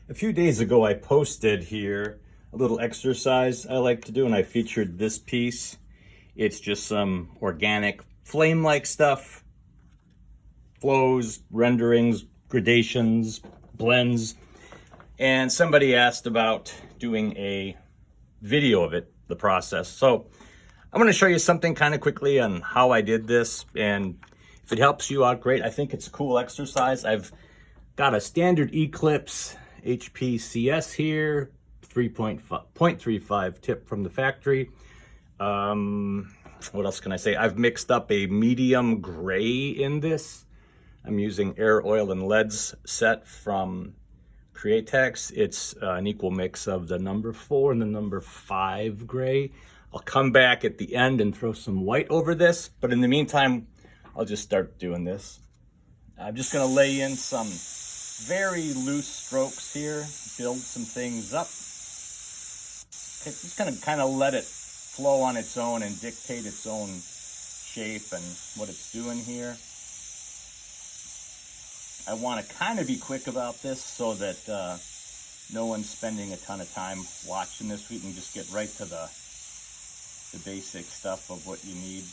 A few days ago, I posted here a little exercise I like to do, and I featured this piece. It's just some organic flame-like stuff, flows, renderings, gradations, blends. And somebody asked about doing a video of it, the process. So I'm going to show you something kind of quickly on how I did this, and if it helps you out, great. I think it's a cool exercise. I've got a standard Eclipse HPCS here, 0.35 tip from the factory. What else can I say? I've mixed up a medium gray in this. I'm using Air, Oil, and Leads set from Createx. It's an equal mix of the number 4 and the number 5 gray. I'll come back at the end and throw some white over this, but in the meantime, I'll just start doing this. I'm just gonna lay in some very loose strokes here, build some things up. Just gonna kind of let it flow on its own and dictate its own shape and what it's doing here. I want to kind of be quick about this so that no one's spending a ton of time watching this. We can just get right to the basic stuff of what you need.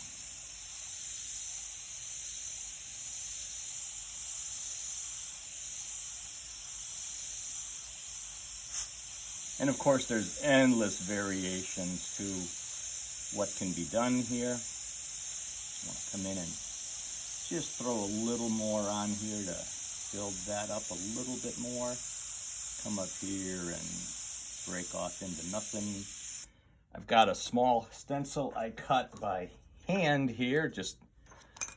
And of course, there's endless variations to what can be done here. I want to come in and just throw a little more on here to build that up a little bit more. Come up here and break off into nothing. I've got a small stencil I cut by hand here, just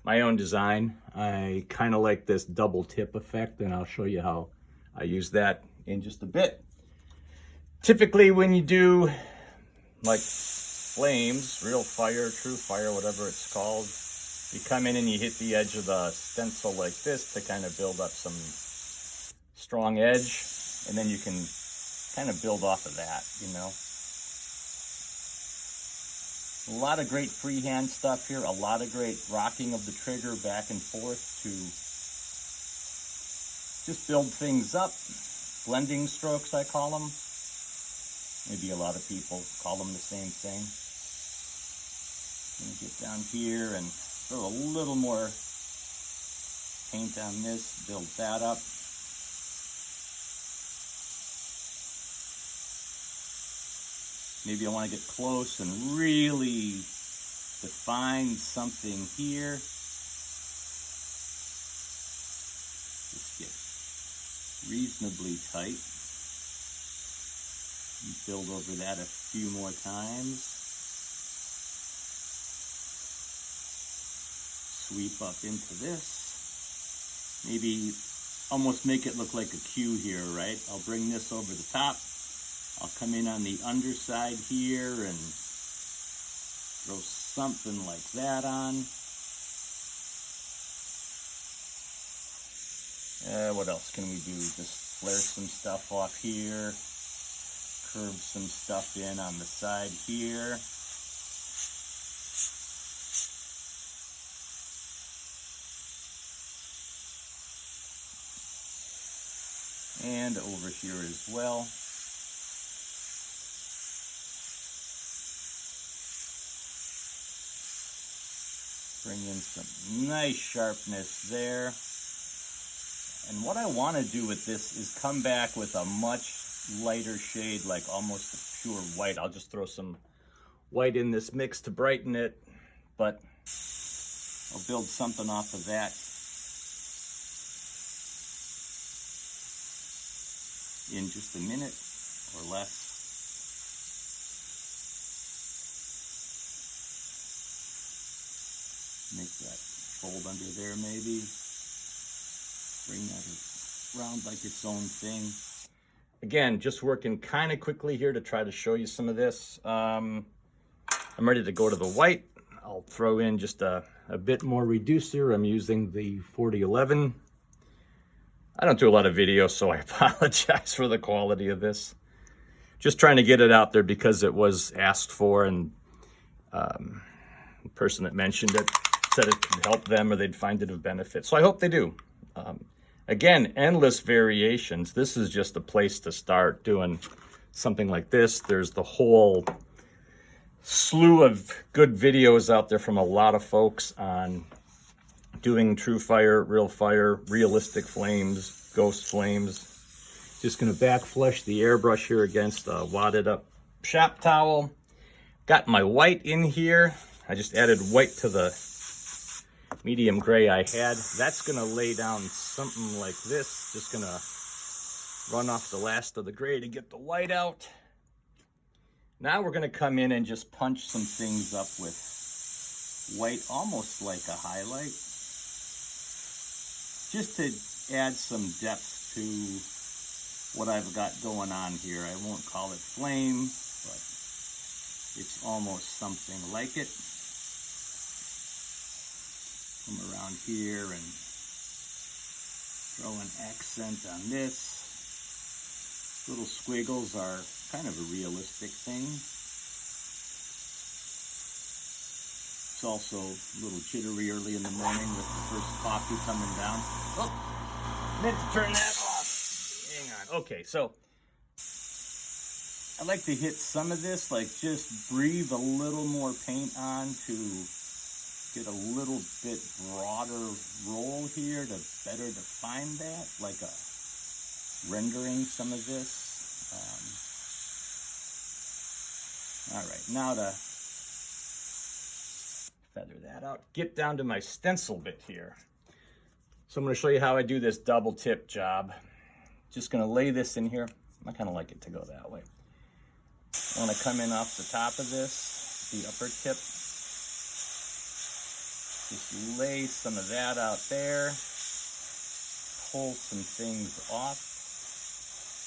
my own design. I kind of like this double tip effect, and I'll show you how I use that in just a bit. Typically when you do like flames, real fire, true fire, whatever it's called, you come in and you hit the edge of the stencil like this to kind of build up some strong edge, and then you can kind of build off of that, you know. A lot of great freehand stuff here, a lot of great rocking of the trigger back and forth to just build things up. Blending strokes, I call them. Maybe a lot of people call them the same thing. I'm gonna get down here and throw a little more paint on this, build that up. Maybe I want to get close and really define something here. Just get reasonably tight. And build over that a few more times. Sweep up into this. Maybe almost make it look like a Q here, right? I'll bring this over the top. I'll come in on the underside here and throw something like that on. What else can we do? Just flare some stuff off here. Curve some stuff in on the side here. And over here as well. Bring in some nice sharpness there. And what I want to do with this is come back with a much lighter shade, like almost a pure white. I'll just throw some white in this mix to brighten it, but I'll build something off of that. In just a minute or less. Make that fold under there maybe. Bring that around like its own thing. Again, just working kind of quickly here to try to show you some of this. I'm ready to go to the white. I'll throw in just a bit more reducer. I'm using the 4011. I don't do a lot of videos, so I apologize for the quality of this. Just trying to get it out there because it was asked for, and the person that mentioned it said it could help them or they'd find it of benefit. So I hope they do. Again, endless variations. This is just a place to start doing something like this. There's the whole slew of good videos out there from a lot of folks on doing true fire, realistic flames, ghost flames. Just gonna back flush the airbrush here against a wadded up shop towel. Got my white in here. I just added white to the medium gray I had. That's gonna lay down something like this. Just gonna run off the last of the gray to get the white out. Now we're gonna come in and just punch some things up with white, almost like a highlight, just to add some depth to what I've got going on here. I won't call it flame, but it's almost something like it. Come around here and throw an accent on this. Little squiggles are kind of a realistic thing. It's also a little jittery early in the morning with the first coffee coming down. Oh, meant to turn that off. Hang on. Okay, so I like to hit some of this, like just breathe a little more paint on to get a little bit broader roll here to better define that, like a rendering some of this. All right, now to feather that out, get down to my stencil bit here. So I'm going to show you how I do this double tip job. Just going to lay this in here. I kind of like it to go that way. I want to come in off the top of this, the upper tip. Just lay some of that out there. Pull some things off.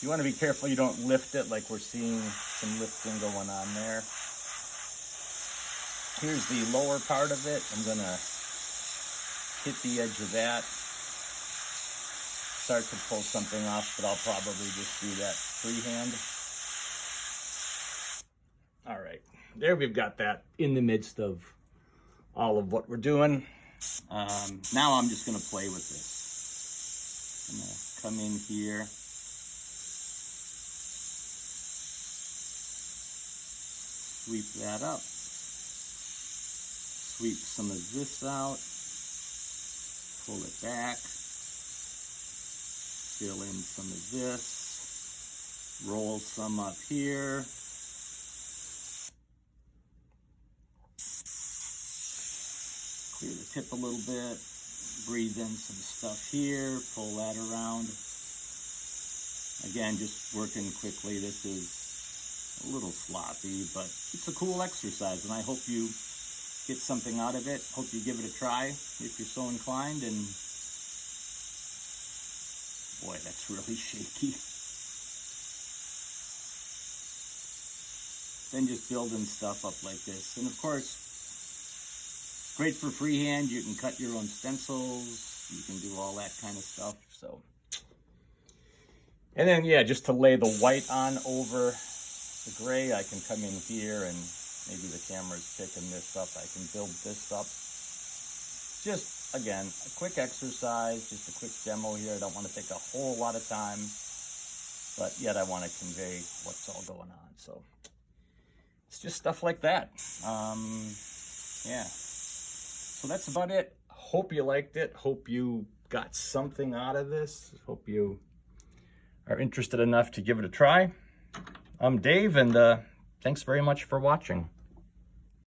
You want to be careful you don't lift it, like we're seeing some lifting going on there. Here's the lower part of it. I'm going to hit the edge of that. Start to pull something off, but I'll probably just do that freehand. All right, there we've got that in the midst of all of what we're doing. Now I'm just going to play with this. I'm going to come in here. Sweep that up. Sweep some of this out. Pull it back. Fill in some of this. Roll some up here. Clear the tip a little bit. Breathe in some stuff here. Pull that around. Again, just working quickly. This is a little sloppy, but it's a cool exercise, and I hope you get something out of it. Hope you give it a try if you're so inclined. And boy, that's really shaky. Then just building stuff up like this. And of course, great for freehand. You can cut your own stencils. You can do all that kind of stuff. So, and then yeah, just to lay the white on over the gray, I can come in here and maybe the camera's picking this up. I can build this up. Just, again, a quick exercise, just a quick demo here. I don't want to take a whole lot of time, but yet I want to convey what's all going on. So it's just stuff like that. Yeah. So that's about it. Hope you liked it. Hope you got something out of this. Hope you are interested enough to give it a try. I'm Dave, and thanks very much for watching.